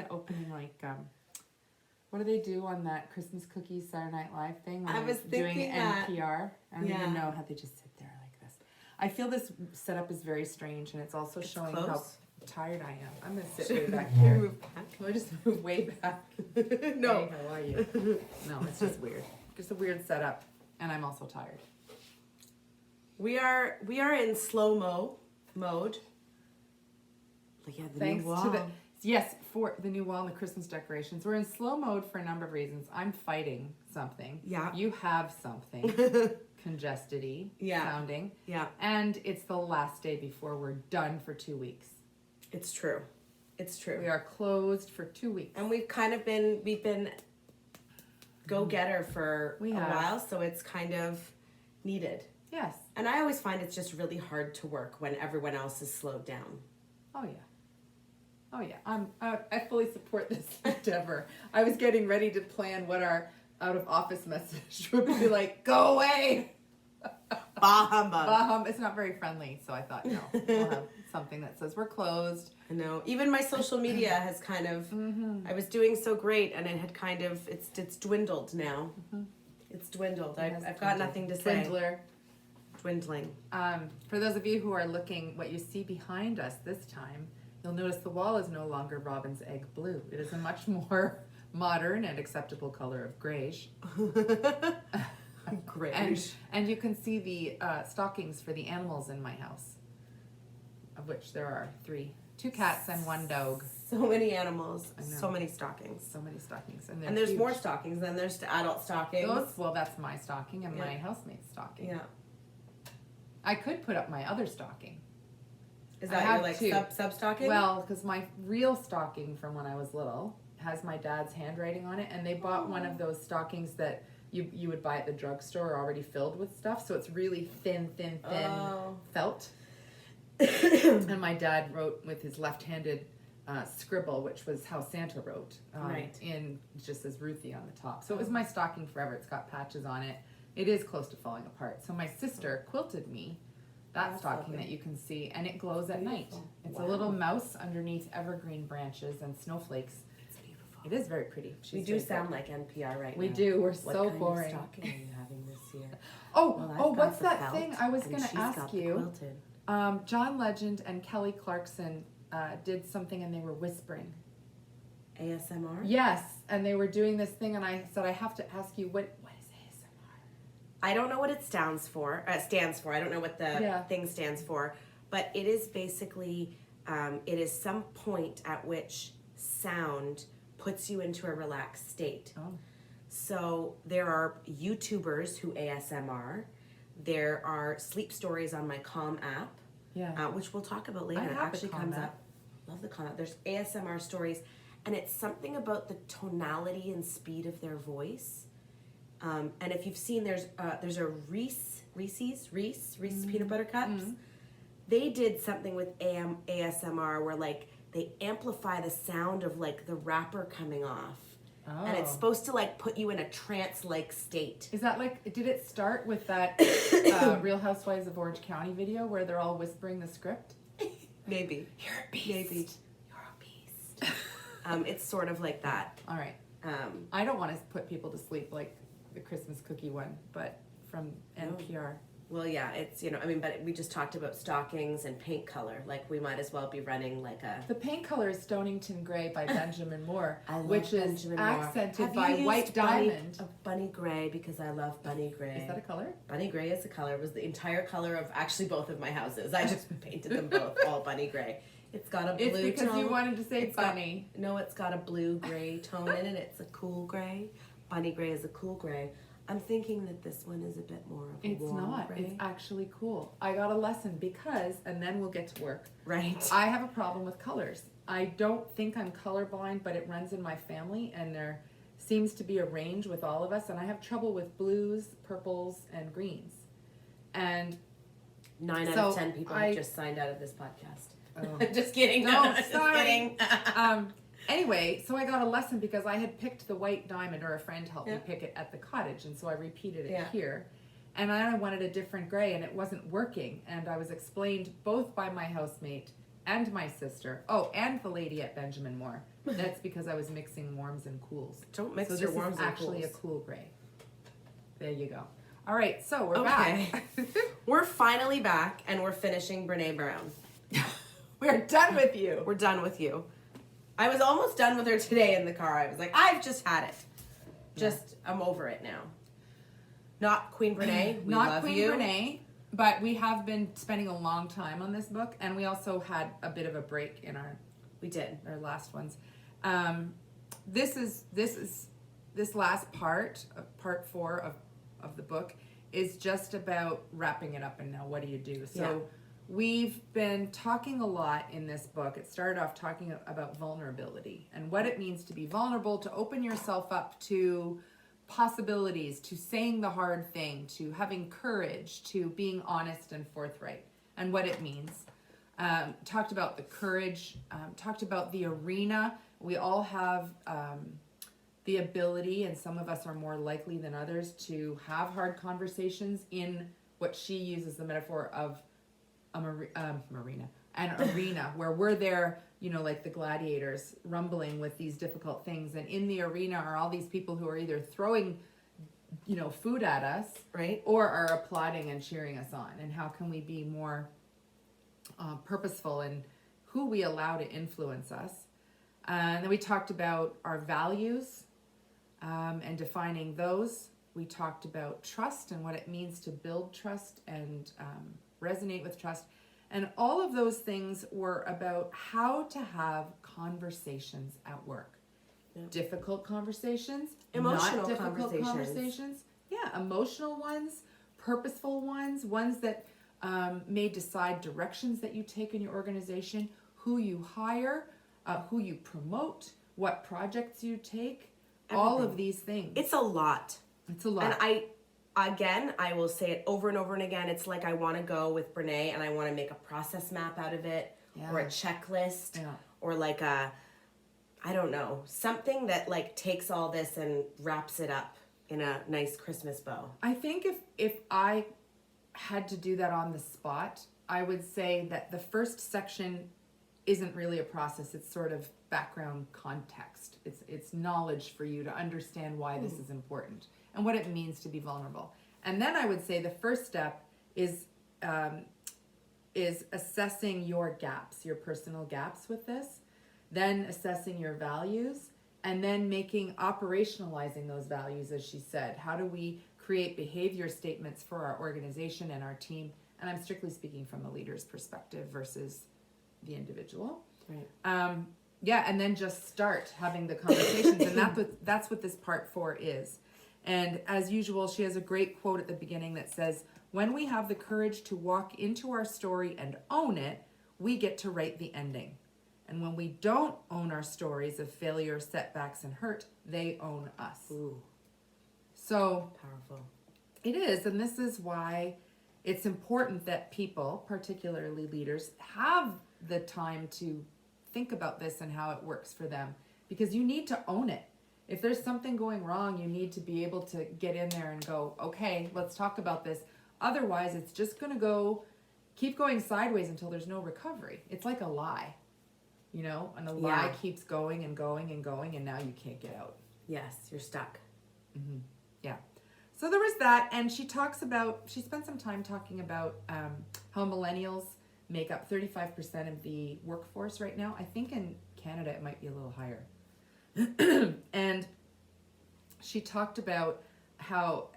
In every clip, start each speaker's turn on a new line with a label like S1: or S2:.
S1: opening like what do they do on that Christmas cookies Saturday Night Live thing? When
S2: I was
S1: doing
S2: thinking that.
S1: NPR. I don't even know how they just sit there like this. I feel this setup is very strange, and it's also showing
S2: close.
S1: how tired I am. I'm gonna sit way back here.
S2: Move back.
S1: Can I just move way back?
S2: No.
S1: Hey, how are you? No, it's just weird. Just a weird setup, and I'm also tired.
S2: We are in slow-mo mode. Look at the
S1: Thanks
S2: new wall.
S1: to the yes, for the new wall and the Christmas decorations. We're in slow mode for a number of reasons. I'm fighting something.
S2: Yeah.
S1: You have something. Congested-y sounding.
S2: Yeah.
S1: And it's the last day before we're done for 2 weeks.
S2: It's true. It's true.
S1: We are closed for 2 weeks.
S2: And we've been go-getter for a while, so it's kind of needed.
S1: Yes.
S2: And I always find it's just really hard to work when everyone else is slowed down.
S1: Oh yeah. Oh yeah. I fully support this endeavor. I was getting ready to plan what our out of office message would be like. Go away.
S2: Bah humbug.
S1: Bah humbug. It's not very friendly, so I thought no. We'll have something that says we're closed.
S2: I know. Even my social media has kind of. I was doing so great, and it had kind of. It's dwindled now. It's dwindled. I've got nothing to say. Dwindling.
S1: For those of you who are looking, what you see behind us this time, you'll notice the wall is no longer robin's egg blue. It is a much more modern and acceptable color of grayish.
S2: Grayish.
S1: And you can see the stockings for the animals in my house, of which there are 3. 2 cats and 1 dog.
S2: So many animals. So many stockings.
S1: So many stockings.
S2: And there's huge. More stockings. Then there's adult stockings.
S1: Well, that's my stocking and my housemate's stocking.
S2: Yeah.
S1: I could put up my other stocking.
S2: Is that your sub stocking?
S1: Well, because my real stocking from when I was little has my dad's handwriting on it, and they bought one of those stockings that you would buy at the drugstore already filled with stuff, so it's really thin felt. And my dad wrote with his left-handed scribble, which was how Santa wrote, in just as Ruthie on the top. So it was my stocking forever. It's got patches on it. It is close to falling apart. So my sister quilted me that stocking that you can see, and it glows at night. It's a little mouse underneath evergreen branches and snowflakes.
S2: It's beautiful.
S1: It is very pretty.
S2: We do sound like NPR right now.
S1: We do. We're so boring.
S2: What kind of stocking are you having this year?
S1: What's that thing I was going to ask you? John Legend and Kelly Clarkson did something, and they were whispering.
S2: ASMR?
S1: Yes, and they were doing this thing, and I said, I have to ask you, what is ASMR?
S2: I don't know what it stands for. I don't know what the thing stands for, but it is basically, it is some point at which sound puts you into a relaxed state.
S1: Oh.
S2: So there are YouTubers who ASMR. There are sleep stories on my Calm app, which we'll talk about later. It actually comes up. Love the Calm app. There's ASMR stories, and it's something about the tonality and speed of their voice. And if you've seen, there's a Reese's peanut butter cups. They did something with ASMR where like they amplify the sound of like the wrapper coming off. Oh. And it's supposed to like put you in a trance-like state.
S1: Is that like, did it start with that Real Housewives of Orange County video where they're all whispering the script?
S2: Maybe.
S1: You're a beast.
S2: Maybe.
S1: You're a beast.
S2: It's sort of like that.
S1: All right. I don't want to put people to sleep like the Christmas cookie one, but from NPR.
S2: Well, yeah, it's, but we just talked about stockings and paint color. Like, we might as well be running like a...
S1: The paint color is Stonington Gray by Benjamin Moore,
S2: which
S1: is accented by white diamond.
S2: Bunny Gray, because I love Bunny Gray.
S1: Is that a color?
S2: Bunny Gray is a color. It was the entire color of actually both of my houses. I just painted them both all Bunny Gray. It's got a blue tone.
S1: It's because you wanted to say bunny.
S2: It's got a blue-gray tone in it. It's a cool gray. Bunny Gray is a cool gray. I'm thinking that this one is a bit more of a warm gray.
S1: It's actually cool. I got a lesson because, and then we'll get to work.
S2: Right.
S1: I have a problem with colors. I don't think I'm colorblind, but it runs in my family, and there seems to be a range with all of us, and I have trouble with blues, purples, and greens. And
S2: 9 out of 10 people have just signed out of this podcast.
S1: Oh.
S2: Just kidding.
S1: No, just kidding. Anyway, so I got a lesson because I had picked the white diamond, or a friend helped me pick it at the cottage, and so I repeated it here. And I wanted a different gray, and it wasn't working. And I was explained both by my housemate and my sister. Oh, and the lady at Benjamin Moore. That's because I was mixing warms and cools.
S2: Don't mix your warms and cools.
S1: So this is actually a cool gray. There you go. All right, so we're back.
S2: We're finally back, and we're finishing Brene Brown.
S1: We're done with you.
S2: We're done with you. I was almost done with her today in the car. I was like, I've just had it. I'm over it now. Not Queen Brene. We
S1: Not
S2: love
S1: Queen
S2: you.
S1: Brene, but we have been spending a long time on this book, and we also had a bit of a break in our last ones. This last part 4 of the book is just about wrapping it up, and now what do you do? So we've been talking a lot in this book. It started off talking about vulnerability and what it means to be vulnerable, to open yourself up to possibilities, to saying the hard thing, to having courage, to being honest and forthright, and what it means. Talked about the courage, talked about the arena. We all have the ability, and some of us are more likely than others, to have hard conversations in what she uses the metaphor of an arena, where we're there, like the gladiators, rumbling with these difficult things. And in the arena are all these people who are either throwing, food at us,
S2: right,
S1: or are applauding and cheering us on. And how can we be more purposeful in who we allow to influence us? And then we talked about our values and defining those. We talked about trust and what it means to build trust and resonate with trust. And all of those things were about how to have conversations at work. Yep. Difficult conversations,
S2: emotional
S1: not difficult conversations. Yeah, emotional ones, purposeful ones that may decide directions that you take in your organization, who you hire, who you promote, what projects you take, everything. All of these things.
S2: It's a lot.
S1: It's a lot.
S2: And I will say it over and over and again. It's like I want to go with Brene and I want to make a process map out of it, or a checklist, or like I don't know, something that like takes all this and wraps it up in a nice Christmas bow.
S1: I think if I had to do that on the spot, I would say that the first section isn't really a process. It's sort of background context. It's knowledge for you to understand why this is important and what it means to be vulnerable. And then I would say the first step is assessing your gaps, your personal gaps with this, then assessing your values, and then operationalizing those values, as she said. How do we create behavior statements for our organization and our team? And I'm strictly speaking from the leader's perspective versus the individual.
S2: Right.
S1: And then just start having the conversations. And that's what this part 4 is. And as usual, she has a great quote at the beginning that says, "When we have the courage to walk into our story and own it, we get to write the ending. And when we don't own our stories of failure, setbacks, and hurt, they own us."
S2: Ooh.
S1: So
S2: powerful.
S1: It is. And this is why it's important that people, particularly leaders, have the time to think about this and how it works for them, because you need to own it. If there's something going wrong, you need to be able to get in there and go, okay, let's talk about this. Otherwise, it's just going to keep going sideways until there's no recovery. It's like a lie, and a lie keeps going and going and going, and now you can't get out.
S2: Yes, you're stuck.
S1: Mm-hmm. Yeah. So there was that, and she spent some time talking about how millennials make up 35% of the workforce right now. I think in Canada it might be a little higher. And she talked about how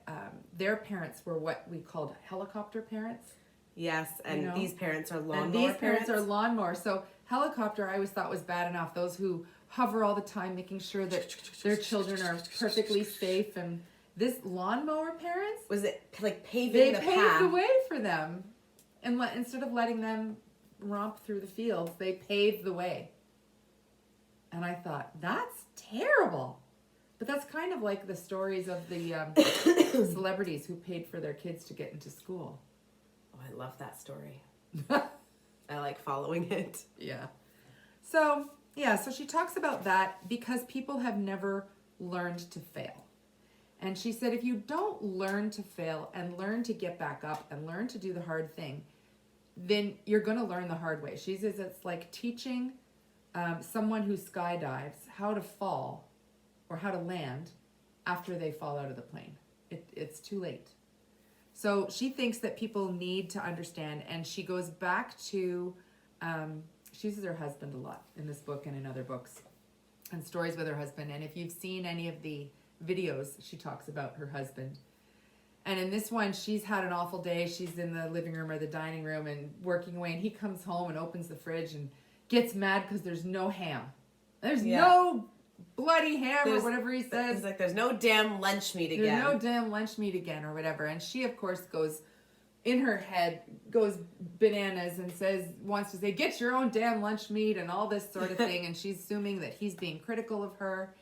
S1: their parents were what we called helicopter parents.
S2: Yes, and these parents are lawnmower
S1: parents. And these parents are lawnmower. So helicopter I always thought was bad enough. Those who hover all the time making sure that their children are perfectly safe. And this lawnmower parents...
S2: Was it like paving the path? They
S1: paved the way for them. And instead of letting them romp through the fields, they paved the way. And I thought, that's terrible. But that's kind of like the stories of the celebrities who paid for their kids to get into school.
S2: Oh, I love that story. I like following it.
S1: Yeah. So she talks about that because people have never learned to fail. And she said, if you don't learn to fail and learn to get back up and learn to do the hard thing, then you're going to learn the hard way. She says it's like teaching someone who skydives how to fall or how to land after they fall out of the plane. It's too late. So she thinks that people need to understand, and she goes back to, she uses her husband a lot in this book and in other books, and stories with her husband. And if you've seen any of the videos, she talks about her husband. And in this one, she's had an awful day. She's in the living room or the dining room and working away, and he comes home and opens the fridge and gets mad because there's no ham. There's no bloody ham or whatever he says.
S2: He's like, there's no damn lunch meat again.
S1: There's no damn lunch meat again or whatever. And she, of course, goes in her head, goes bananas and wants to say, get your own damn lunch meat and all this sort of thing. And she's assuming that he's being critical of her.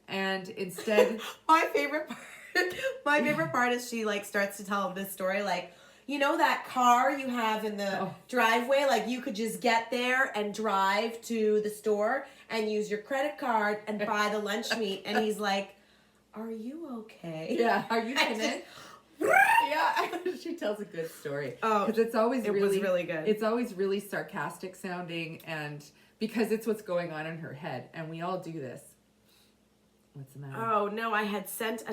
S1: And instead...
S2: My favorite part is she like starts to tell him this story, like, you know that car you have in the driveway, like you could just get there and drive to the store and use your credit card and buy the lunch meat. And he's like, are you okay?
S1: Yeah, are you finished? Yeah, she tells a good story. Oh, because it was really good. It's always really sarcastic sounding, and because it's what's going on in her head, and we all do this. What's the matter?
S2: Oh no, I had sent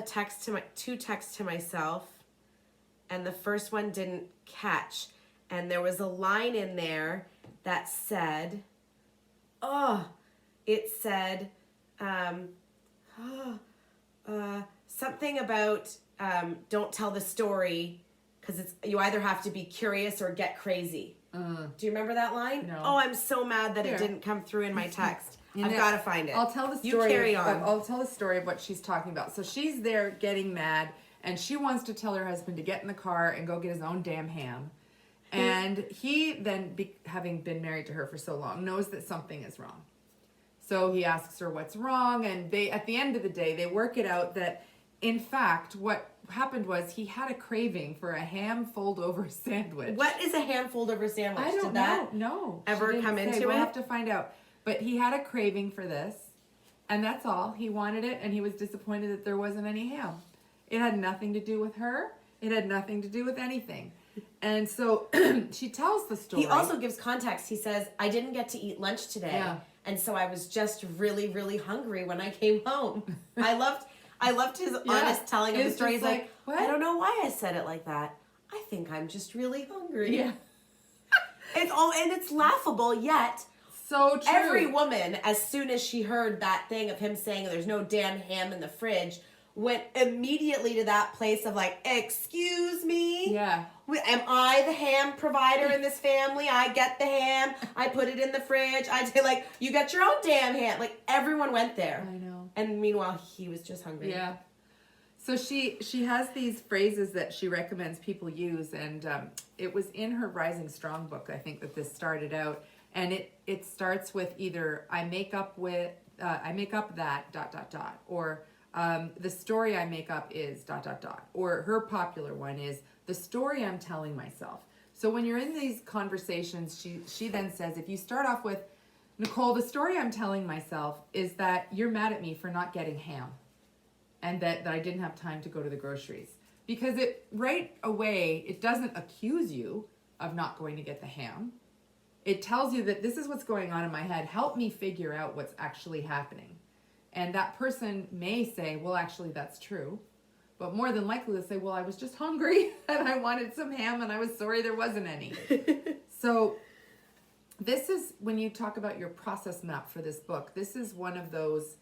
S2: two texts to myself, and the first one didn't catch, and there was a line in there that said, something about don't tell the story because you either have to be curious or get crazy. Do you remember that line?
S1: No.
S2: Oh, I'm so mad that it didn't come through in my text. I've got to find it.
S1: I'll tell the story.
S2: You carry on.
S1: I'll tell the story of what she's talking about. So she's there getting mad, and she wants to tell her husband to get in the car and go get his own damn ham. And he then, having been married to her for so long, knows that something is wrong. So he asks her what's wrong, and at the end of the day, they work it out that, in fact, what happened was he had a craving for a ham fold-over sandwich.
S2: What is a ham fold-over sandwich?
S1: I don't know. No.
S2: Ever come into it?
S1: We'll have to find out. But he had a craving for this, and that's all. He wanted it, and he was disappointed that there wasn't any ham. It had nothing to do with her. It had nothing to do with anything. And so she tells the story.
S2: He also gives context. He says, I didn't get to eat lunch today, and so I was just really, really hungry when I came home. I loved his honest telling of the story. He's like, I don't know why I said it like that. I think I'm just really hungry.
S1: Yeah.
S2: It's laughable, yet...
S1: So true.
S2: Every woman, as soon as she heard that thing of him saying there's no damn ham in the fridge, went immediately to that place of like, excuse me?
S1: Yeah.
S2: Am I the ham provider in this family? I get the ham. I put it in the fridge. I say like, you got your own damn ham. Like everyone went there.
S1: I know.
S2: And meanwhile, he was just hungry.
S1: Yeah. So she has these phrases that she recommends people use, and it was in her Rising Strong book, I think, that this started out. And it starts with either I make up that ... or the story I make up is ... or her popular one is the story I'm telling myself. So when you're in these conversations, she then says, if you start off with, Nicole, the story I'm telling myself is that you're mad at me for not getting ham, and that I didn't have time to go to the groceries, because it right away it doesn't accuse you of not going to get the ham. It tells you that this is what's going on in my head. Help me figure out what's actually happening. And that person may say, well, actually, that's true. But more than likely, they'll say, well, I was just hungry and I wanted some ham and I was sorry there wasn't any. So this is, when you talk about your process map for this book, this is one of those,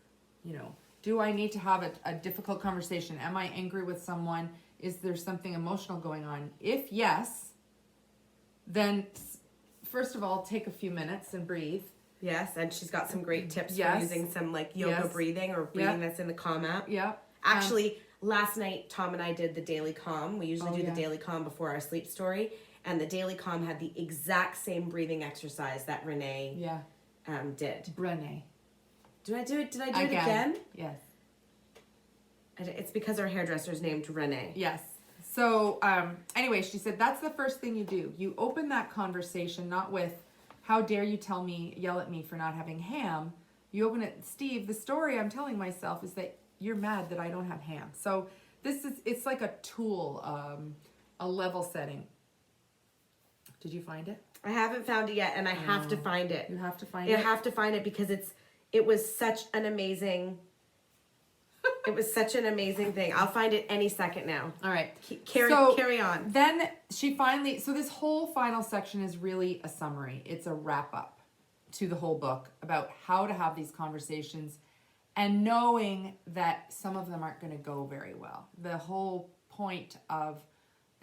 S1: do I need to have a difficult conversation? Am I angry with someone? Is there something emotional going on? If yes, then... First of all, take a few minutes and breathe.
S2: Yes, and she's got some great tips for using some like yoga breathing or breathing that's in the Calm app.
S1: Yeah.
S2: Actually, last night Tom and I did the Daily Calm. We usually do the Daily Calm before our sleep story, and the Daily Calm had the exact same breathing exercise that Renee did.
S1: Renee.
S2: Did I do it again?
S1: Yes.
S2: It's because our hairdresser's named Renee.
S1: Yes. So anyway, she said, that's the first thing you do. You open that conversation not with, how dare you yell at me for not having ham. You open it, Steve, the story I'm telling myself is that you're mad that I don't have ham. So it's like a tool, a level setting. Did you find it?
S2: I haven't found it yet, and I have to find it.
S1: You have to find
S2: it.
S1: it?
S2: I have to find it because it was such an amazing... It was such an amazing thing. I'll find it any second now.
S1: All right.
S2: Carry on.
S1: Then she finally... So this whole final section is really a summary. It's a wrap-up to the whole book about how to have these conversations and knowing that some of them aren't going to go very well. The whole point of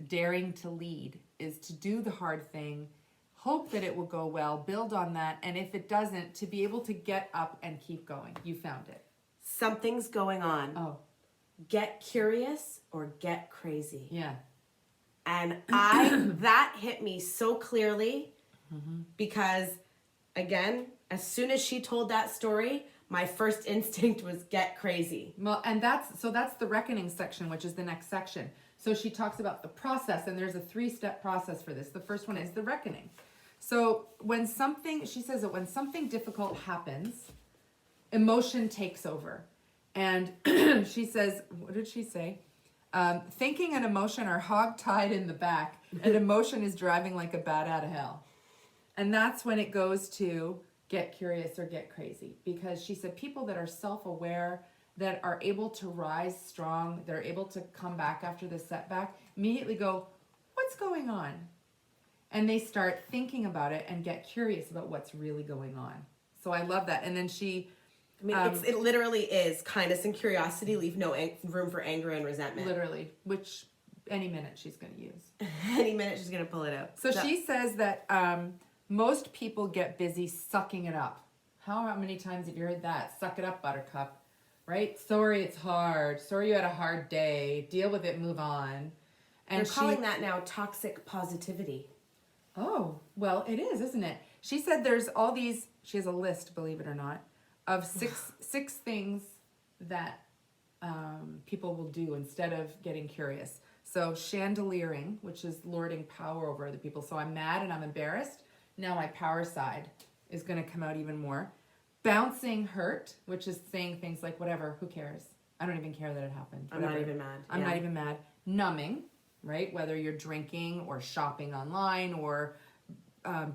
S1: daring to lead is to do the hard thing, hope that it will go well, build on that, and if it doesn't, to be able to get up and keep going. You found it.
S2: Something's going on.
S1: Oh.
S2: Get curious or get crazy.
S1: Yeah.
S2: And that hit me so clearly because, again, as soon as she told that story, my first instinct was get crazy.
S1: Well, and that's the reckoning section, which is the next section. So she talks about the process, and there's a 3-step process for this. The first one is the reckoning. So she says that when something difficult happens, emotion takes over. And she says, what did she say? Thinking and emotion are hog-tied in the back, and emotion is driving like a bat out of hell. And that's when it goes to get curious or get crazy. Because she said people that are self-aware, that are able to rise strong, that are able to come back after the setback, immediately go, what's going on? And they start thinking about it and get curious about what's really going on. So I love that. And then she...
S2: it literally is kindness and curiosity leave no room for anger and resentment.
S1: Literally, which any minute she's going to use.
S2: Any minute she's going to pull it out.
S1: So she says that most people get busy sucking it up. How many times have you heard that? Suck it up, buttercup. Right? Sorry, it's hard. Sorry, you had a hard day. Deal with it, move on. And
S2: they're calling that now toxic positivity.
S1: Oh, well, it is, isn't it? She said there's all these, she has a list, believe it or not, of six things that people will do instead of getting curious. So chandeliering, which is lording power over other people. So I'm mad and I'm embarrassed. Now my power side is going to come out even more. Bouncing hurt, which is saying things like, whatever, who cares? I don't even care that it happened.
S2: I'm not even mad.
S1: I'm not even mad. Numbing, right? Whether you're drinking or shopping online or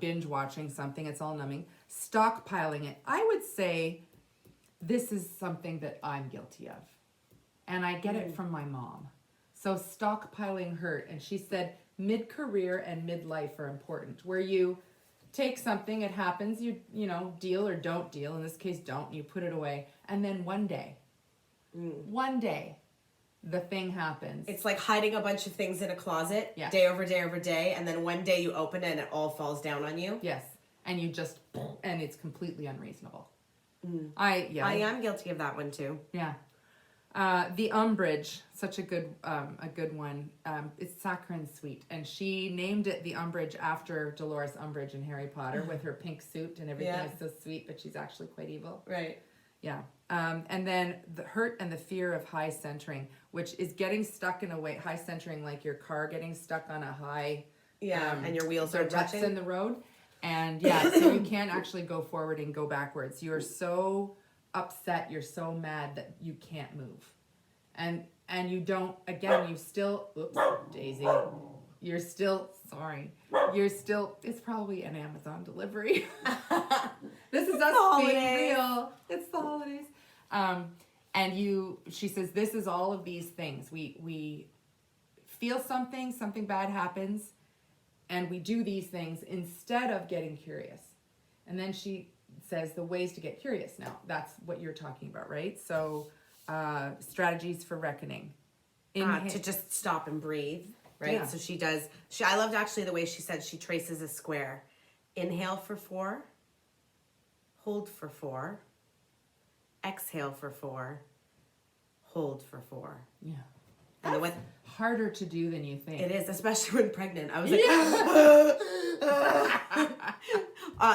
S1: binge watching something, it's all numbing. Stockpiling it. I would say this is something that I'm guilty of. And I get it from my mom. So stockpiling hurt. And she said mid-career and midlife are important. Where you take something, it happens, you know, deal or don't deal. In this case, don't. You put it away. And then one day, the thing happens.
S2: It's like hiding a bunch of things in a closet,
S1: yes.
S2: Day over day over day, and then one day you open it and it all falls down on you.
S1: Yes, and you just, and it's completely unreasonable.
S2: I am guilty of that one too.
S1: Yeah. The umbrage, such a good one. It's saccharine sweet, and she named it the umbrage after Dolores Umbridge in Harry Potter with her pink suit and everything is so sweet, but she's actually quite evil.
S2: Right.
S1: Yeah. And then the hurt and the fear of high centering, which is getting stuck in a way, high centering, like your car getting stuck on a high,
S2: and your wheels are touching
S1: in the road. And so you can't actually go forward and go backwards. You're so upset, you're so mad that you can't move. And you don't, again, you still, oops, Daisy, you're still, it's probably an Amazon delivery. This is us being real. It's the holidays. And she says, this is all of these things. We feel something bad happens, and we do these things instead of getting curious. And then she says the ways to get curious. Now, that's what you're talking about, right? So, strategies for reckoning.
S2: To just stop and breathe, right? Yeah. So I loved actually the way she said she traces a square. Inhale for 4, hold for 4, exhale for 4, hold for 4.
S1: Yeah.
S2: And
S1: that's harder to do than you think.
S2: It is, especially when pregnant. I was like,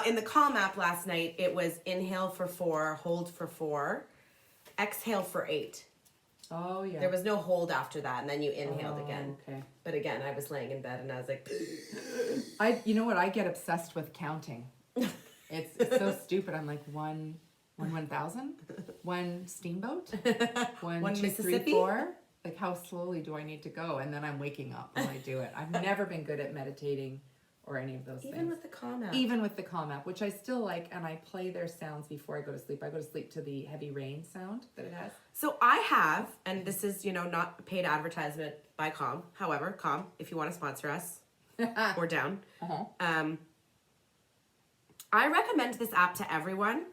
S2: in the Calm app last night, it was inhale for 4, hold for 4, exhale for 8.
S1: Oh, yeah.
S2: There was no hold after that, and then you inhaled again.
S1: Okay.
S2: But again, I was laying in bed, and I was like...
S1: You know what? I get obsessed with counting. It's so stupid. I'm like, 1,000? 1 steamboat? 1, 2,
S2: Mississippi?
S1: 3, 4? Like, how slowly do I need to go? And then I'm waking up when I do it. I've never been good at meditating or any of those things.
S2: Even with the calm app.
S1: Even with the calm app, which I still like, and I play their sounds before I go to sleep. I go to sleep to the heavy rain sound that it has.
S2: So I have, and this is, not paid advertisement by Calm. However, Calm, if you want to sponsor us, we're down. I recommend this app to everyone.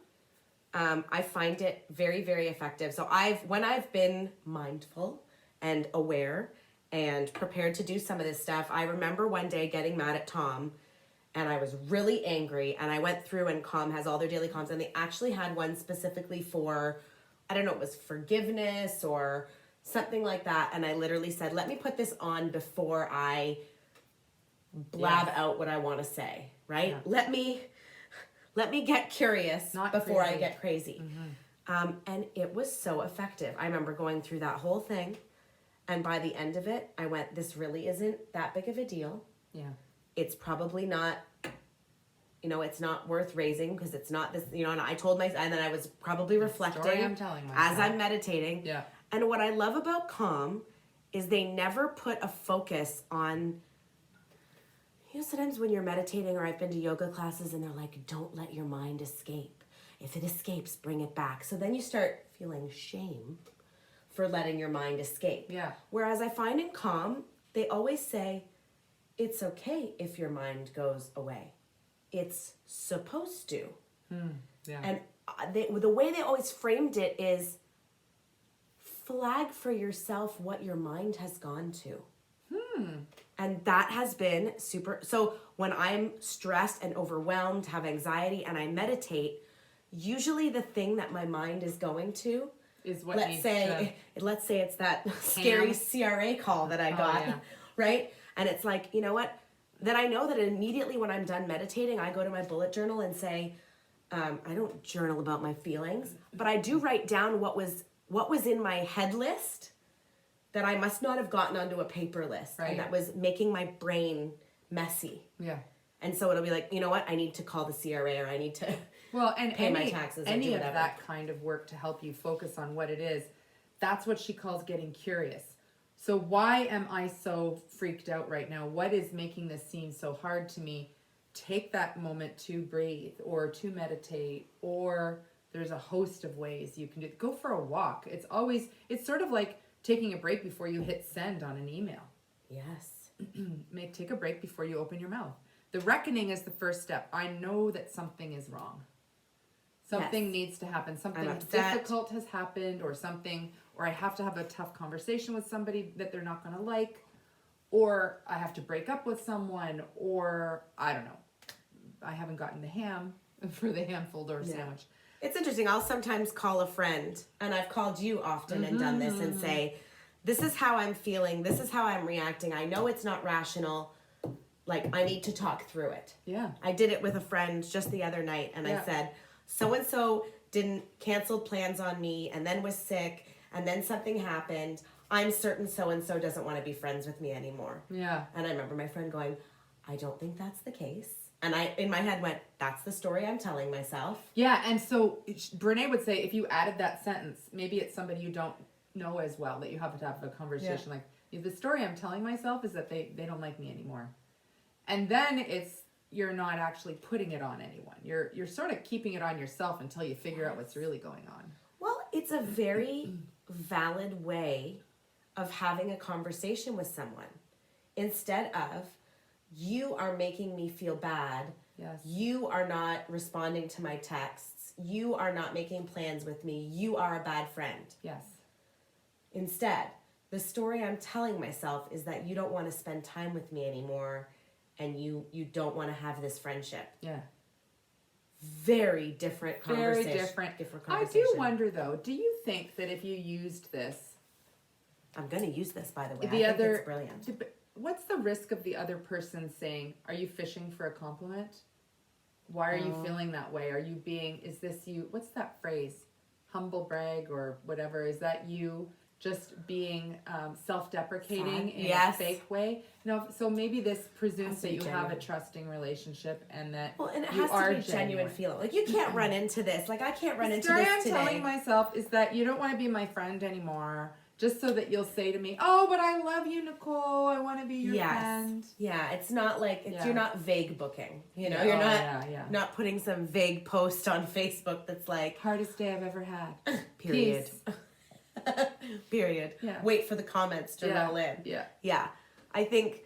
S2: I find it very, very effective. So when I've been mindful and aware and prepared to do some of this stuff, I remember one day getting mad at Tom, and I was really angry, and I went through, and Calm has all their daily calms, and they actually had one specifically for, I don't know, it was forgiveness or something like that, and I literally said, let me put this on before I blab out what I want to say, right? Yeah. Let me get curious before I get crazy. And it was so effective. I remember going through that whole thing, and by the end of it, I went, this really isn't that big of a deal.
S1: Yeah.
S2: It's probably not, it's not worth raising because it's not this, and I told myself, and then I was probably reflecting as I'm meditating.
S1: Yeah.
S2: And what I love about Calm is they never put a focus on, sometimes when you're meditating, or I've been to yoga classes and they're like, don't let your mind escape. If it escapes, bring it back. So then you start feeling shame for letting your mind escape.
S1: Yeah.
S2: Whereas I find in Calm, they always say, it's okay if your mind goes away. It's supposed to.
S1: Yeah.
S2: And the way they always framed it is flag for yourself what your mind has gone to. And that has been super. So when I'm stressed and overwhelmed, have anxiety, and I meditate, usually the thing that my mind is going to
S1: is what
S2: let's say it's that scary CRA call that I got, right? And it's like, you know what? Then I know that immediately when I'm done meditating, I go to my bullet journal and say, I don't journal about my feelings, but I do write down what was in my head list that I must not have gotten onto a paper list, and that was making my brain messy.
S1: Yeah.
S2: And so it'll be like, you know what? I need to call the CRA, or I need to pay my taxes.
S1: Any of that kind of work to help you focus on what it is, that's what she calls getting curious. So why am I so freaked out right now? What is making this seem so hard to me? Take that moment to breathe or to meditate, or there's a host of ways you can do it. Go for a walk. It's sort of like taking a break before you hit send on an email.
S2: Yes.
S1: Take a break before you open your mouth. The reckoning is the first step. I know that something is wrong. Something needs to happen. Something difficult has happened, or I have to have a tough conversation with somebody that they're not going to like, or I have to break up with someone, or I don't know. I haven't gotten the ham for the ham-filled or sandwich.
S2: It's interesting. I'll sometimes call a friend, and I've called you often and done this, and say, this is how I'm feeling. This is how I'm reacting. I know it's not rational. Like, I need to talk through it.
S1: Yeah.
S2: I did it with a friend just the other night, and I said, so-and-so canceled plans on me, and then was sick, and then something happened. I'm certain so-and-so doesn't want to be friends with me anymore.
S1: Yeah.
S2: And I remember my friend going, I don't think that's the case. And I, in my head, went, that's the story I'm telling myself.
S1: Yeah, and so Brene would say, if you added that sentence, maybe it's somebody you don't know as well, that you have to have a conversation like, the story I'm telling myself is that they don't like me anymore. And then you're not actually putting it on anyone. You're sort of keeping it on yourself until you figure out what's really going on.
S2: Well, it's a very valid way of having a conversation with someone. Instead of, you are making me feel bad.
S1: Yes.
S2: You are not responding to my texts. You are not making plans with me. You are a bad friend.
S1: Yes.
S2: Instead, the story I'm telling myself is that you don't want to spend time with me anymore, and you don't want to have this friendship.
S1: Yeah.
S2: Very different conversation.
S1: Very different
S2: conversation.
S1: I do wonder, though, do you think that if you used this...
S2: I'm going to use this, by the way. I think it's brilliant.
S1: What's the risk of the other person saying, are you fishing for a compliment? Why are you feeling that way? Is this you, what's that phrase? Humble brag or whatever. Is that you just being self-deprecating in a fake way? No, so maybe this presumes that you have a trusting relationship and that
S2: and it has to be genuine feeling. Like, you can't run into this. Like, I can't run into this today.
S1: The story I'm telling myself is that you don't want to be my friend anymore. Just so that you'll say to me, oh, but I love you, Nicole. I want to be your friend.
S2: Yeah, it's not like, you're not vague booking. You know,
S1: you're
S2: not putting some vague post on Facebook that's like...
S1: hardest day I've ever had.
S2: Period. Period.
S1: Yeah.
S2: Wait for the comments to roll in.
S1: Yeah.
S2: Yeah. I think...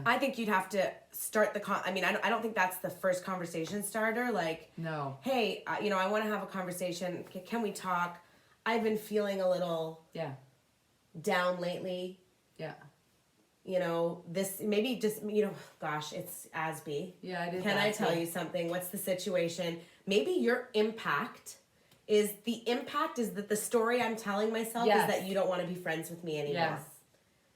S2: I think you'd have to start I mean, I don't think that's the first conversation starter. Like,
S1: no.
S2: Hey, I want to have a conversation. Can we talk? I've been feeling a little down lately.
S1: Yeah.
S2: This maybe just, gosh, it's ASB.
S1: Yeah, it is.
S2: Can I tell you something? What's the situation? Maybe your impact is that the story I'm telling myself is that you don't want to be friends with me anymore.
S1: Yes.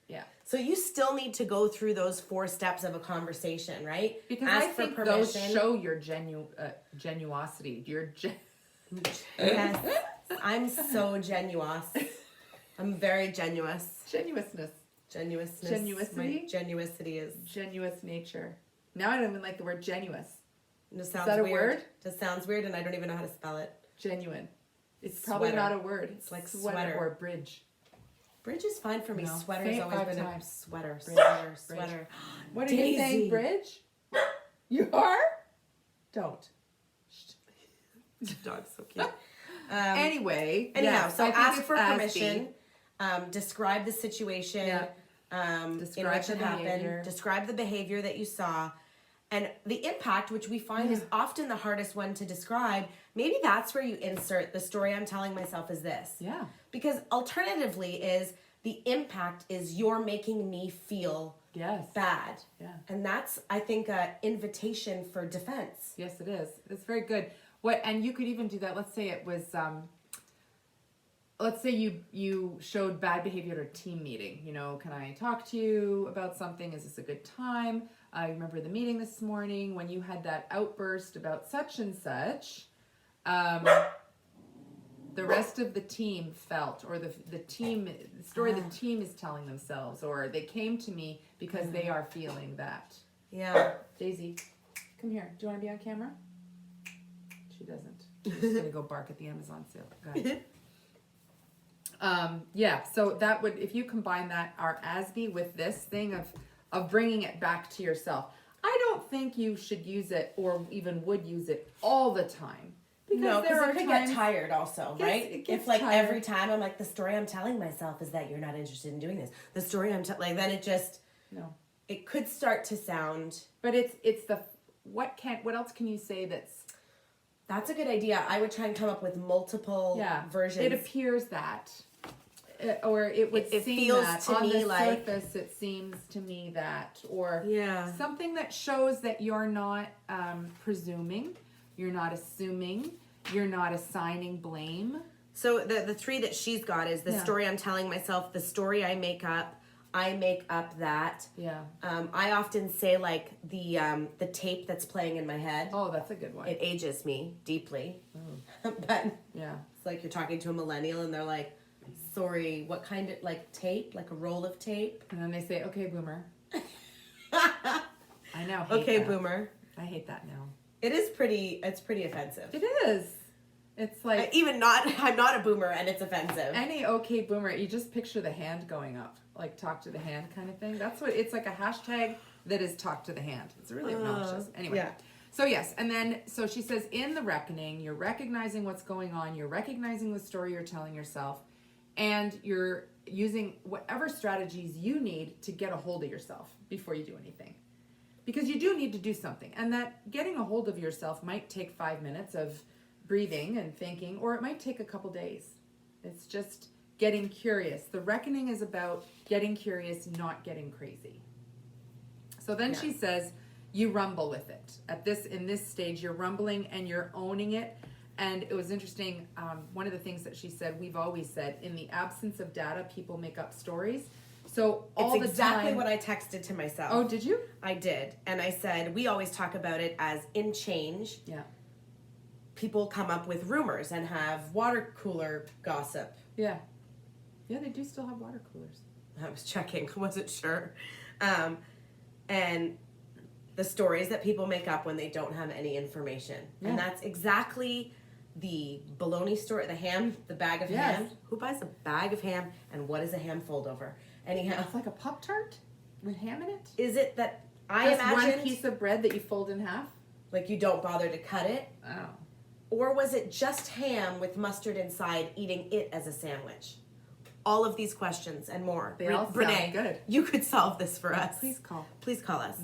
S1: Yeah.
S2: So you still need to go through those 4 steps of a conversation, right?
S1: Because I think those show your genuosity.
S2: Yes. I'm so genuous. I'm very genuous.
S1: Genuousness. Genuosity?
S2: My genuosity is...
S1: Genuous nature. Now I don't even like the word genuous.
S2: It sounds
S1: Is that a
S2: weird.
S1: word?
S2: It just sounds weird and I don't even know how to spell it.
S1: Genuine. It's probably not a word.
S2: It's like
S1: sweater or bridge.
S2: Bridge is fine for me.
S1: No.
S2: Sweater's always been
S1: times.
S2: Sweater.
S1: Bridge.
S2: Sweater.
S1: What are you saying, bridge? You are? Don't.
S2: Dog's so cute.
S1: Anyhow,
S2: so ask for permission. Describe the situation.
S1: Describe
S2: in which
S1: the
S2: it happened. Describe the behavior that you saw. And the impact, which we find is often the hardest one to describe, maybe that's where you insert the story I'm telling myself is this.
S1: Yeah.
S2: Because alternatively is the impact is you're making me feel bad.
S1: Yeah.
S2: And that's, I think, an invitation for defense.
S1: Yes, it is. It's very good. And you could even do that. Let's say it was, let's say you showed bad behavior at a team meeting. Can I talk to you about something? Is this a good time? I remember the meeting this morning when you had that outburst about such and such. The rest of the team felt, or the story the team is telling themselves, or they came to me because they are feeling that.
S2: Yeah.
S1: Daisy, come here. Do you want to be on camera? She doesn't. She's just going to go bark at the Amazon sale. Go ahead. So that would, if you combine that, our ASB with this thing of bringing it back to yourself. I don't think you should use it or even would use it all the time.
S2: Because it could get tired also, right?
S1: It gets
S2: if like
S1: tired.
S2: Every time I'm like, the story I'm telling myself is that you're not interested in doing this. The story then it just...
S1: No.
S2: It could start to sound...
S1: But it's the... What else can you say that's...
S2: That's a good idea. I would try and come up with multiple versions.
S1: It appears that... or it would seem
S2: feels
S1: that
S2: to
S1: on
S2: me
S1: the
S2: like,
S1: surface it seems to me that, or something that shows that you're not presuming, you're not assuming, you're not assigning blame.
S2: So the 3 that she's got is the story I'm telling myself, the story I make up that.
S1: Yeah.
S2: I often say like the tape that's playing in my head.
S1: Oh, that's a good one.
S2: It ages me deeply. But it's like you're talking to a millennial and they're like, sorry, what kind of, like, tape? Like a roll of tape?
S1: And then they say, okay, boomer. I now hate
S2: okay,
S1: that.
S2: Boomer.
S1: I hate that now.
S2: It's pretty offensive.
S1: It is. It's like...
S2: I'm not a boomer and it's offensive.
S1: Any okay boomer, you just picture the hand going up. Like talk to the hand kind of thing. That's what, it's like a hashtag that is talk to the hand. It's really obnoxious. Anyway.
S2: Yeah.
S1: So yes, and then, so she says, in the reckoning, you're recognizing what's going on, you're recognizing the story you're telling yourself, and you're using whatever strategies you need to get a hold of yourself before you do anything. Because you do need to do something. And that getting a hold of yourself might take 5 minutes of breathing and thinking, or it might take a couple days. It's just getting curious. The reckoning is about getting curious, not getting crazy. So then she says, you rumble with it. In this stage, you're rumbling and you're owning it. And it was interesting, one of the things that she said, we've always said, in the absence of data, people make up stories. So all
S2: it's
S1: the
S2: exactly
S1: time,
S2: what I texted to myself.
S1: Oh, did you?
S2: I did. And I said, we always talk about it as in change.
S1: Yeah.
S2: People come up with rumors and have water cooler gossip.
S1: Yeah. Yeah, they do still have water coolers.
S2: I was checking. I wasn't sure. And the stories that people make up when they don't have any information. Yeah. And that's exactly the bologna store, the ham, the bag of ham. Who buys a bag of ham and what is a ham fold over? Anyhow,
S1: it's like a Pop-Tart with ham in it.
S2: Is it that I imagined
S1: one piece of bread that you fold in half?
S2: Like you don't bother to cut it?
S1: Oh.
S2: Or was it just ham with mustard inside, eating it as a sandwich? All of these questions and more.
S1: They all sound good.
S2: You could solve this for us.
S1: Please call.
S2: Please call us.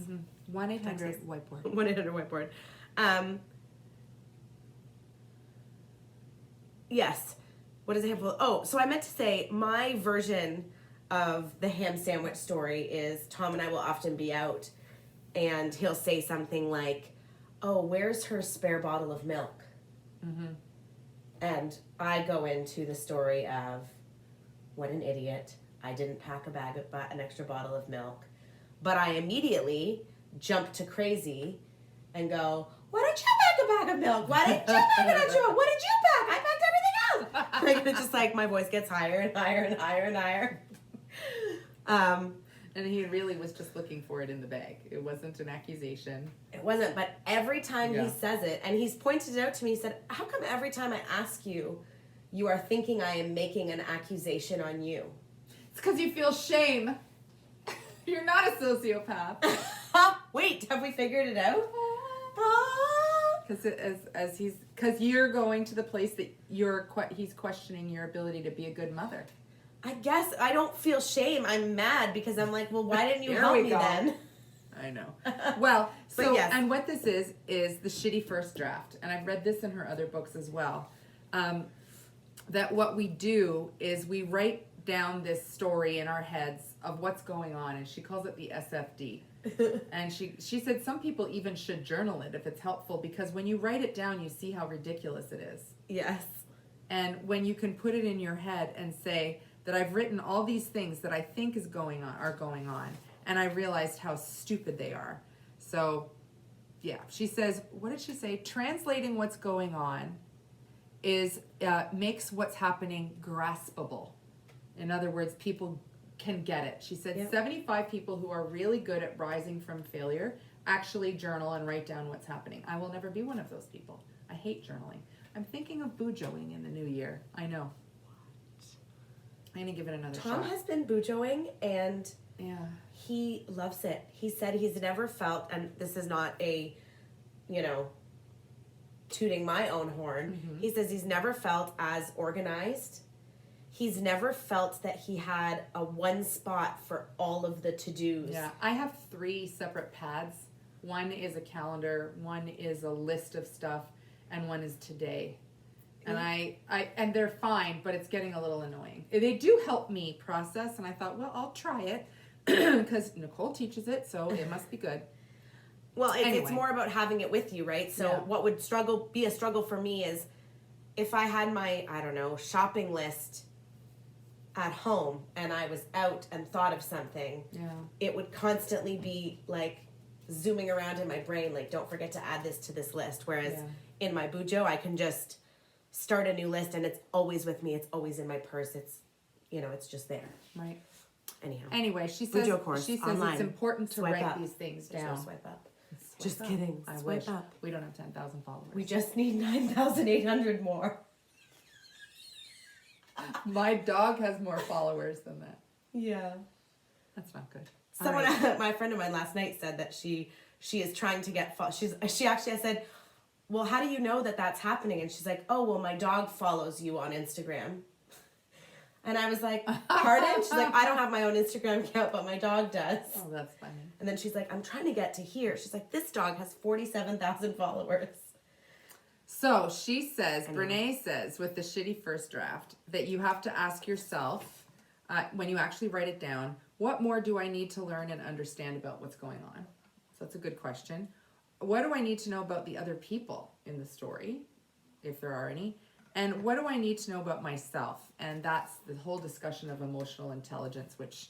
S1: 1-800-WHITEBOARD.
S2: 1-800-WHITEBOARD. Yes. What is a handful? Oh, so I meant to say my version of the ham sandwich story is Tom and I will often be out and he'll say something like, oh, where's her spare bottle of milk? Mm-hmm. And I go into the story of, what an idiot. I didn't pack an extra bottle of milk. But I immediately jump to crazy and go, why didn't you pack a bag of milk? Why didn't you pack an extra one? What did you pack? I packed everything else. Like, it's just like my voice gets higher and higher and higher and higher.
S1: And he really was just looking for it in the bag. It wasn't an accusation.
S2: It wasn't, but every time he says it, and he's pointed it out to me, he said, how come every time I ask you, you are thinking I am making an accusation on you?
S1: It's because you feel shame. You're not a sociopath.
S2: Wait, have we figured it out?
S1: Because you're going to the place that he's questioning your ability to be a good mother.
S2: I guess I don't feel shame. I'm mad because I'm like, well, why didn't you help me then?
S1: I know. Well, so yes. And what this is the shitty first draft, and I've read this in her other books as well. That what we do is we write down this story in our heads of what's going on, and she calls it the SFD. And she said some people even should journal it if it's helpful, because when you write it down, you see how ridiculous it is.
S2: Yes.
S1: And when you can put it in your head and say that I've written all these things that I think are going on, and I realized how stupid they are. So, yeah, she says, what did she say? Translating what's going on is makes what's happening graspable. In other words, people can get it. She said 75 people who are really good at rising from failure actually journal and write down what's happening. I will never be one of those people. I hate journaling. I'm thinking of bujoing in the new year. I know. I'm going to give it another shot.
S2: Tom has been bujoing, and he loves it. He said he's never felt, and this is not a, tooting my own horn. Mm-hmm. He says he's never felt as organized. He's never felt that he had a one spot for all of the to-dos.
S1: Yeah, I have 3 separate pads. One is a calendar, one is a list of stuff, and one is today. And I and they're fine, but it's getting a little annoying. They do help me process, and I thought, well, I'll try it because Nicole teaches it, so it must be good.
S2: Well, it's more about having it with you, right? So what would be a struggle for me is if I had my, shopping list at home and I was out and thought of something, it would constantly be like zooming around in my brain, like, don't forget to add this to this list. Whereas in my bujo, I can just start a new list and it's always with me. It's always in my purse. It's, it's just there.
S1: Right.
S2: Anyway,
S1: she says it's important to write these things down.
S2: No swipe up. Just kidding.
S1: I wish. Up. We don't have 10,000 followers.
S2: We just need 9,800 more.
S1: My dog has more followers than that.
S2: Yeah.
S1: That's not good.
S2: Someone, my friend of mine last night said that she is trying to get, I said, well, how do you know that that's happening? And she's like, oh, well, my dog follows you on Instagram. And I was like, pardon? She's like, I don't have my own Instagram account, but my dog does.
S1: Oh, that's funny.
S2: And then she's like, I'm trying to get to here. She's like, this dog has 47,000 followers.
S1: So she says, Brene says, with the shitty first draft, that you have to ask yourself, when you actually write it down, what more do I need to learn and understand about what's going on? So that's a good question. What do I need to know about the other people in the story, if there are any? And what do I need to know about myself? And that's the whole discussion of emotional intelligence, which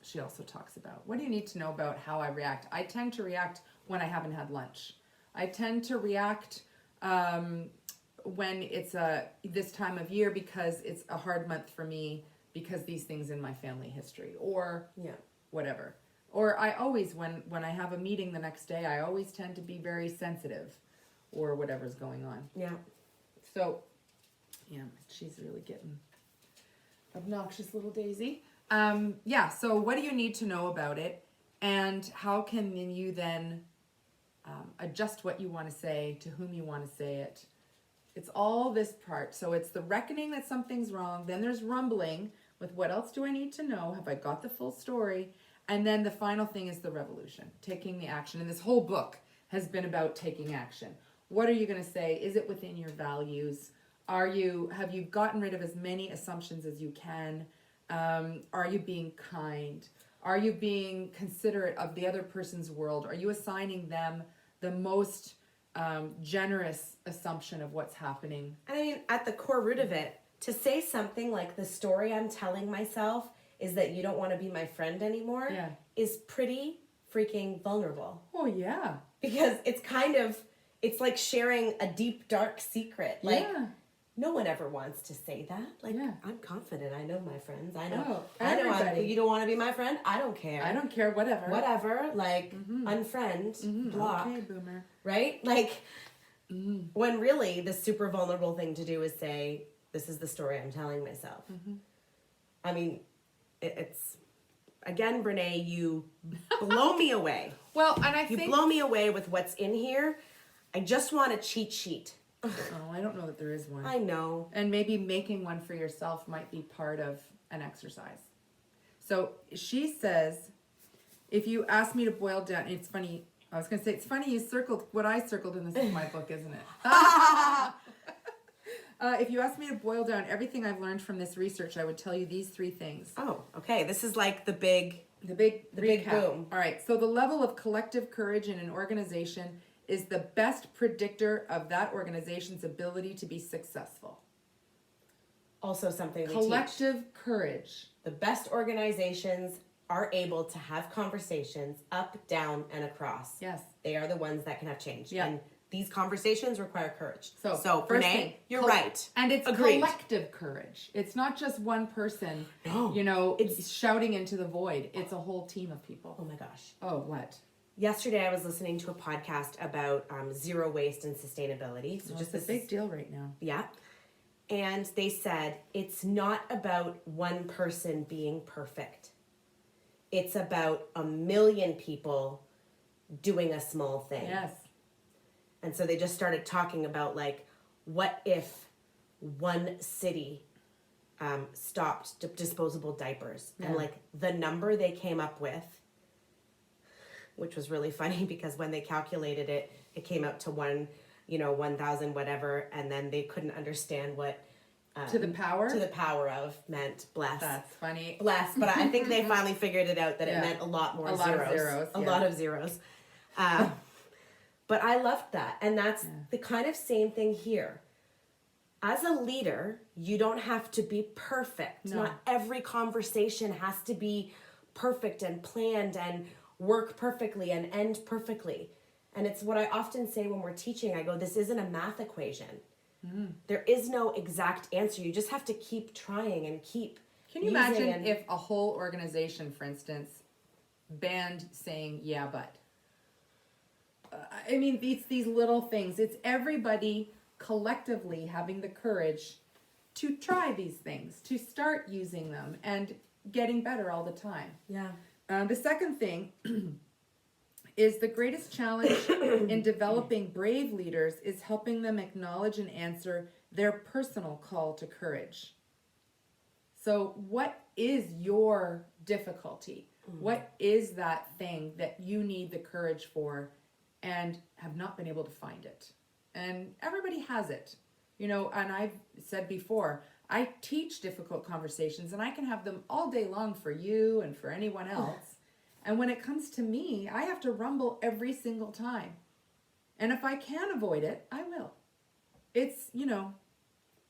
S1: she also talks about. What do you need to know about how I react? I tend to react when I haven't had lunch. I tend to react when it's this time of year because it's a hard month for me because these things in my family history or whatever. Or I always, when I have a meeting the next day, I always tend to be very sensitive. or whatever's going on.
S2: Yeah.
S1: So, yeah, she's really getting obnoxious little Daisy. So what do you need to know about it? And how can you then adjust what you want to say, to whom you want to say it? It's all this part. So it's the reckoning that something's wrong. Then there's rumbling with what else do I need to know? Have I got the full story? And then the final thing is the revolution, taking the action. And this whole book has been about taking action. What are you going to say? Is it within your values? Have you gotten rid of as many assumptions as you can? Are you being kind? Are you being considerate of the other person's world? Are you assigning them the most generous assumption of what's happening?
S2: And I mean, at the core root of it, to say something like the story I'm telling myself is that you don't want to be my friend anymore is pretty freaking vulnerable.
S1: Oh, yeah.
S2: Because it's like sharing a deep, dark secret. Like, no one ever wants to say that. Like, I'm confident. I know my friends. I know you don't want to be my friend. I don't care.
S1: I don't care. Whatever.
S2: Like, unfriend, block.
S1: Okay, boomer.
S2: Right? Like, when really the super vulnerable thing to do is say, this is the story I'm telling myself. I mean, it's, again, Brene, you blow me away.
S1: Well, and
S2: you blow me away with what's in here. I just want a cheat sheet.
S1: Oh, I don't know that there is one.
S2: I know.
S1: And maybe making one for yourself might be part of an exercise. So she says, if you ask me to boil down, it's funny, I was going to say, it's funny you circled what I circled in this is my book, isn't it? If you ask me to boil down everything I've learned from this research, I would tell you these three things.
S2: Oh, okay. This is like the big
S1: big boom. All right. So the level of collective courage in an organization is the best predictor of that organization's ability to be successful.
S2: Also something we
S1: collective
S2: teach.
S1: Courage.
S2: The best organizations are able to have conversations up, down, and across.
S1: Yes.
S2: They are the ones that can have change.
S1: Yeah.
S2: And these conversations require courage.
S1: So
S2: first Renee, you're right.
S1: And it's
S2: Agreed.
S1: Collective courage. It's not just one person, it's shouting into the void. It's a whole team of people.
S2: Oh my gosh.
S1: Oh, what?
S2: Yesterday I was listening to a podcast about zero waste and sustainability. So
S1: it's a big deal right now.
S2: Yeah. And they said, it's not about one person being perfect. It's about 1 million people doing a small thing.
S1: Yes.
S2: And so they just started talking about, like, what if one city stopped disposable diapers? Yeah. And, like, the number they came up with, which was really funny because when they calculated it, it came out to 1,000 whatever, and then they couldn't understand what
S1: to the power
S2: of meant bless.
S1: That's funny.
S2: Bless, but I think they finally figured it out that it meant a lot more zeros. A lot of zeros. But I loved that. And that's the kind of same thing here. As a leader, you don't have to be perfect. No. Not every conversation has to be perfect and planned and work perfectly and end perfectly. And it's what I often say when we're teaching. I go, this isn't a math equation. There is no exact answer. You just have to keep trying and keep.
S1: Can you imagine if a whole organization, for instance, banned saying, yeah, but? I mean, it's these little things. It's everybody collectively having the courage to try these things, to start using them and getting better all the time.
S2: Yeah.
S1: The second thing is the greatest challenge in developing brave leaders is helping them acknowledge and answer their personal call to courage. So what is your difficulty? What is that thing that you need the courage for and have not been able to find it? And everybody has it, and I've said before, I teach difficult conversations and I can have them all day long for you and for anyone else. And when it comes to me, I have to rumble every single time. And if I can avoid it, I will. It's,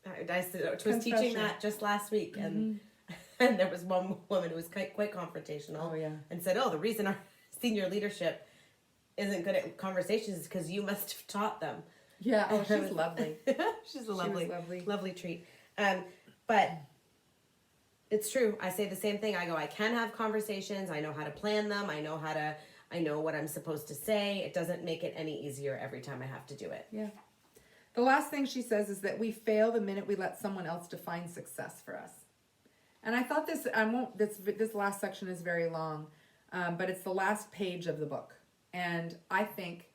S2: I was teaching that just last week, and there was one woman who was quite confrontational.
S1: Oh, yeah.
S2: And said, the reason our senior leadership isn't good at conversations is because you must have taught them.
S1: Yeah, she's lovely.
S2: She's a lovely treat. But it's true. I say the same thing. I go, I can have conversations. I know how to plan them. I know how to I know what I'm supposed to say. It doesn't make it any easier every time I have to do it.
S1: Yeah. The last thing she says is that we fail the minute we let someone else define success for us. And I thought this last section is very long, but it's the last page of the book. And I think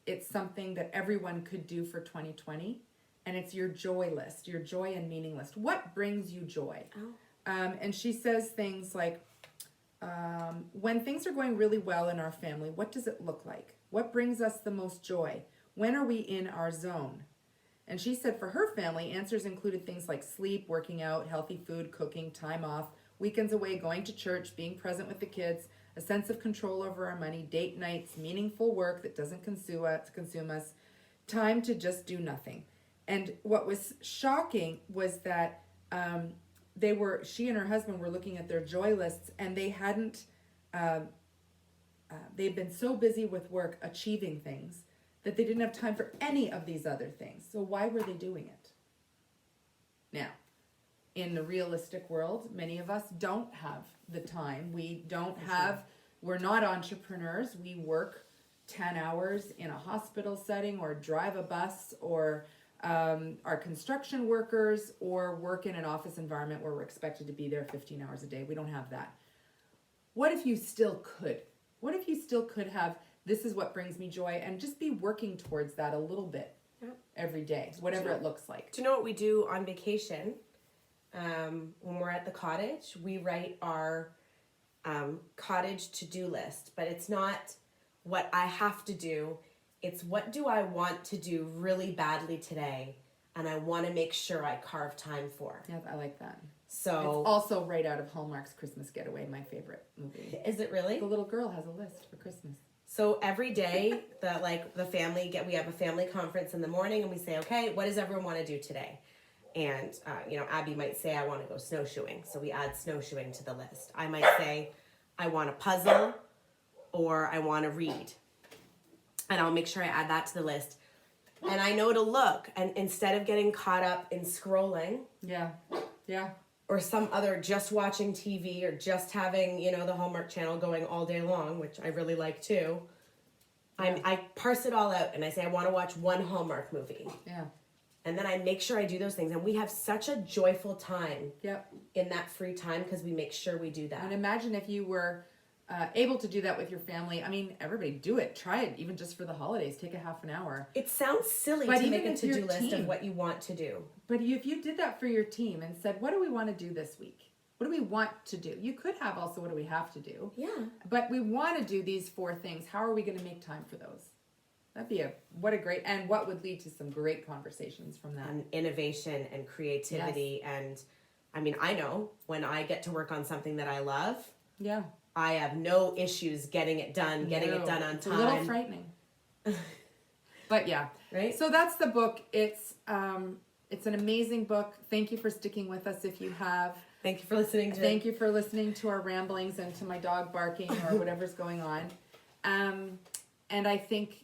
S1: it's something that everyone could do for 2020. And it's your joy list, your joy and meaning list. What brings you joy? And she says things like, when things are going really well in our family, what does it look like? What brings us the most joy? When are we in our zone? And she said for her family, answers included things like sleep, working out, healthy food, cooking, time off, weekends away, going to church, being present with the kids, a sense of control over our money, date nights, meaningful work that doesn't consume us, time to just do nothing. And what was shocking was that she and her husband were looking at their joy lists, and they hadn't, they'd been so busy with work achieving things that they didn't have time for any of these other things. So why were they doing it? Now, in the realistic world, many of us don't have the time. We're not entrepreneurs. We work 10 hours in a hospital setting, or drive a bus, or are construction workers, or work in an office environment where we're expected to be there 15 hours a day. We don't have that. What if you still could? What if you still could have, this is what brings me joy, and just be working towards that a little bit every day, whatever it looks like.
S2: Do you know what we do on vacation? When we're at the cottage, we write our cottage to-do list, but it's not what I have to do. It's what do I want to do really badly today, and I want to make sure I carve time for.
S1: Yeah, I like that.
S2: So
S1: it's also right out of Hallmark's Christmas Getaway, my favorite movie.
S2: Is it really?
S1: The little girl has a list for Christmas.
S2: So every day, the family we have a family conference in the morning, and we say, okay, what does everyone want to do today? And Abby might say, I want to go snowshoeing, so we add snowshoeing to the list. I might say, I want a puzzle, or I want to read. And I'll make sure I add that to the list. And I know to look, and instead of getting caught up in scrolling.
S1: Yeah.
S2: Or some other just watching TV, or just having, the Hallmark Channel going all day long, which I really like too. Yeah. I parse it all out, and I say, I want to watch one Hallmark movie.
S1: Yeah.
S2: And then I make sure I do those things. And we have such a joyful time in that free time, because we make sure we do that.
S1: And imagine if you were able to do that with your family. I mean, everybody do it. Try it, even just for the holidays. Take a half an hour.
S2: It sounds silly to make a to-do list of what you want to do.
S1: But if you did that for your team and said, what do we want to do this week? What do we want to do? You could have also, what do we have to do?
S2: Yeah.
S1: But we want to do these 4 things. How are we going to make time for those? That'd be and what would lead to some great conversations from that.
S2: And innovation and creativity. Yes. And I mean, I know when I get to work on something that I love. Yeah. I have no issues getting it done on time.
S1: It's a little frightening. But yeah. Right? So that's the book. It's an amazing book. Thank you for sticking with us if you have.
S2: Thank you for listening to
S1: Thank you for listening to our ramblings and to my dog barking or whatever's going on. And I think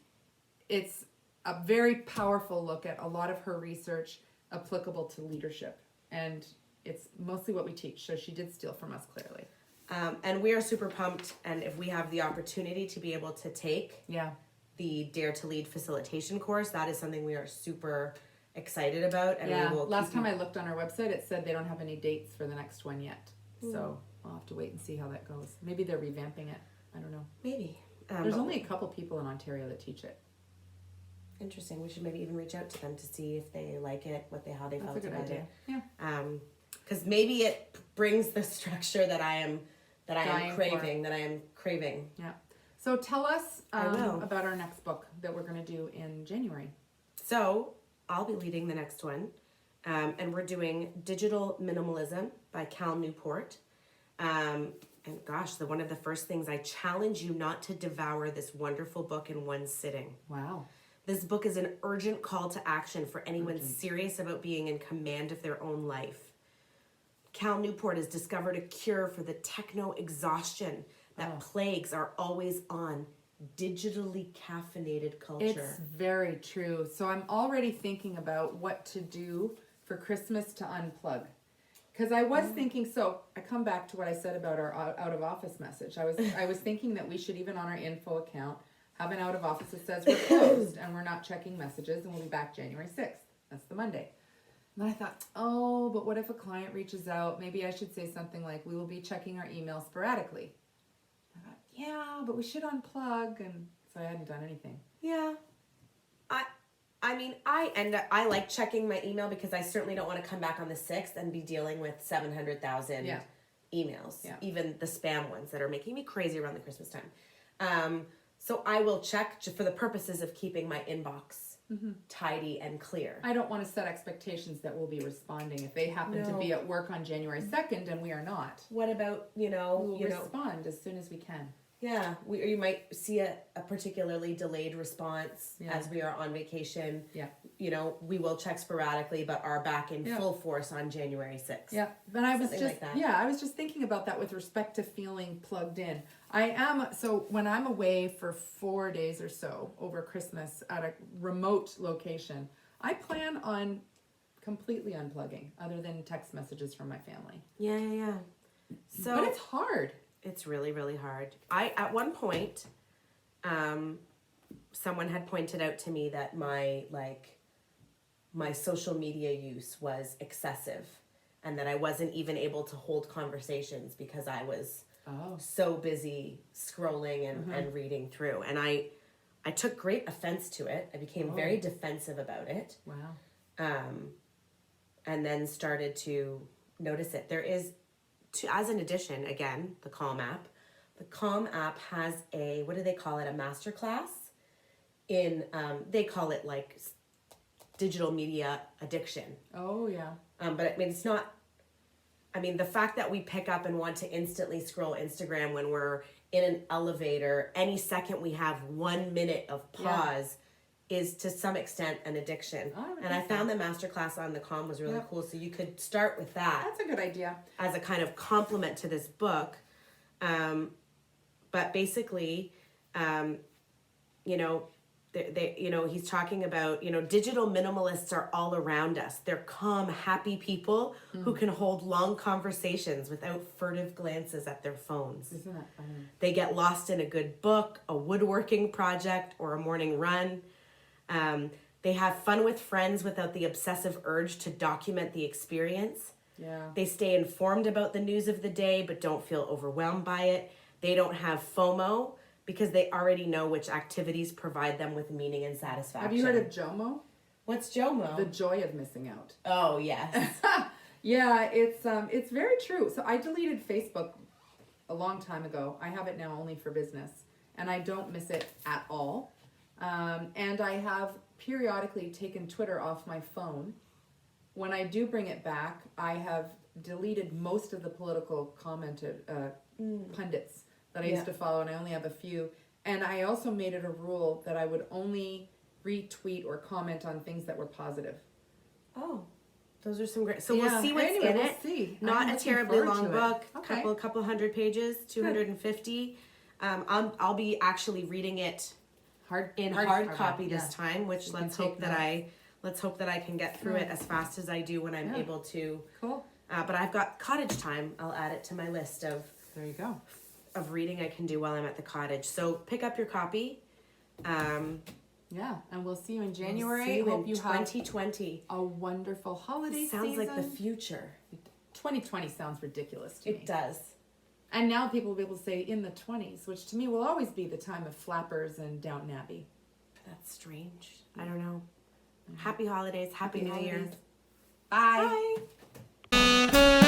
S1: it's a very powerful look at a lot of her research applicable to leadership. And it's mostly what we teach. So she did steal from us, clearly.
S2: And we are super pumped, and if we have the opportunity to be able to take the Dare to Lead facilitation course, that is something we are super excited about. And we will
S1: last time I looked on our website, it said they don't have any dates for the next one yet. So I'll have to wait and see how that goes. Maybe they're revamping it. I don't know.
S2: Maybe.
S1: There's only a couple people in Ontario that teach it.
S2: Interesting. We should maybe even reach out to them to see if they like it, how they felt about it.
S1: Yeah.
S2: Because maybe it brings the structure that I am craving.
S1: Yeah. So tell us about our next book that we're going to do in January.
S2: So I'll be leading the next one, and we're doing Digital Minimalism by Cal Newport. And gosh, one of the first things, I challenge you not to devour this wonderful book in one sitting.
S1: Wow.
S2: This book is an urgent call to action for anyone serious about being in command of their own life. Cal Newport has discovered a cure for the techno-exhaustion that plagues our always-on, digitally caffeinated culture.
S1: It's very true. So I'm already thinking about what to do for Christmas to unplug. Because I was thinking, so I come back to what I said about our out of office message. I was thinking that we should, even on our info account, have an out of office that says we're closed and we're not checking messages, and we'll be back January 6th. That's the Monday. And I thought, oh, but what if a client reaches out? Maybe I should say something like, we will be checking our email sporadically. I thought, yeah, but we should unplug, and so I hadn't done anything.
S2: Yeah. I mean, I like checking my email because I certainly don't want to come back on the 6th and be dealing with 700,000 emails, even the spam ones that are making me crazy around the Christmas time. So I will check for the purposes of keeping my inbox tidy and clear.
S1: I don't want to set expectations that we'll be responding if they happen to be at work on January 2nd and we are not.
S2: What about,
S1: we'll respond as soon as we can.
S2: Yeah, you might see a particularly delayed response as we are on vacation.
S1: Yeah.
S2: We will check sporadically, but are back in full force on January 6th.
S1: Yeah, but I was
S2: Something like that.
S1: I was just thinking about that with respect to feeling plugged in. So when I'm away for 4 days or so over Christmas at a remote location, I plan on completely unplugging other than text messages from my family.
S2: Yeah. So,
S1: but it's hard.
S2: It's really, really hard. At one point, someone had pointed out to me that my social media use was excessive, and that I wasn't even able to hold conversations because I was so busy scrolling and reading through. And I took great offense to it. I became very defensive about it.
S1: Wow.
S2: And then started to notice it. There is, as an addition, again, the Calm app. The Calm app has a, what do they call it, a masterclass in, they call it like digital media addiction.
S1: Oh, yeah.
S2: But I mean, it's not, the fact that we pick up and want to instantly scroll Instagram when we're in an elevator, any second we have 1 minute of pause is to some extent an addiction. And I found the masterclass on the Calm was really cool. So you could start with that.
S1: That's a good idea.
S2: As a kind of complement to this book. But basically, he's talking about, digital minimalists are all around us. They're calm, happy people who can hold long conversations without furtive glances at their phones.
S1: Isn't that funny?
S2: They get lost in a good book, a woodworking project, or a morning run. They have fun with friends without the obsessive urge to document the experience.
S1: Yeah.
S2: They stay informed about the news of the day, but don't feel overwhelmed by it. They don't have FOMO because they already know which activities provide them with meaning and satisfaction.
S1: Have you heard of JOMO?
S2: What's JOMO?
S1: The joy of missing out.
S2: Oh, yes.
S1: Yeah, it's very true. So I deleted Facebook a long time ago. I have it now only for business, and I don't miss it at all. And I have periodically taken Twitter off my phone. When I do bring it back, I have deleted most of the political pundits that I used to follow, and I only have a few. And I also made it a rule that I would only retweet or comment on things that were positive.
S2: Oh, those are some great. So we'll see what's in it.
S1: See.
S2: Not a terribly long book.
S1: Okay.
S2: Couple hundred pages, 250. I'll be actually reading it hard copy this time, which let's hope that I can get through it as fast as I do when I'm able to.
S1: Cool.
S2: But I've got cottage time. I'll add it to my list of.
S1: There you go.
S2: Of reading I can do while I'm at the cottage. So pick up your copy.
S1: And we'll see you in January.
S2: We'll see you
S1: Hope you
S2: 2020.
S1: Have a wonderful holiday
S2: Sounds
S1: season.
S2: like the future.
S1: 2020 sounds ridiculous to me.
S2: It does.
S1: And now people will be able to say in the 20s, which to me will always be the time of Flappers and Downton Abbey.
S2: That's strange. I don't know. Happy holidays. Happy New Year.
S1: Bye.
S2: Bye.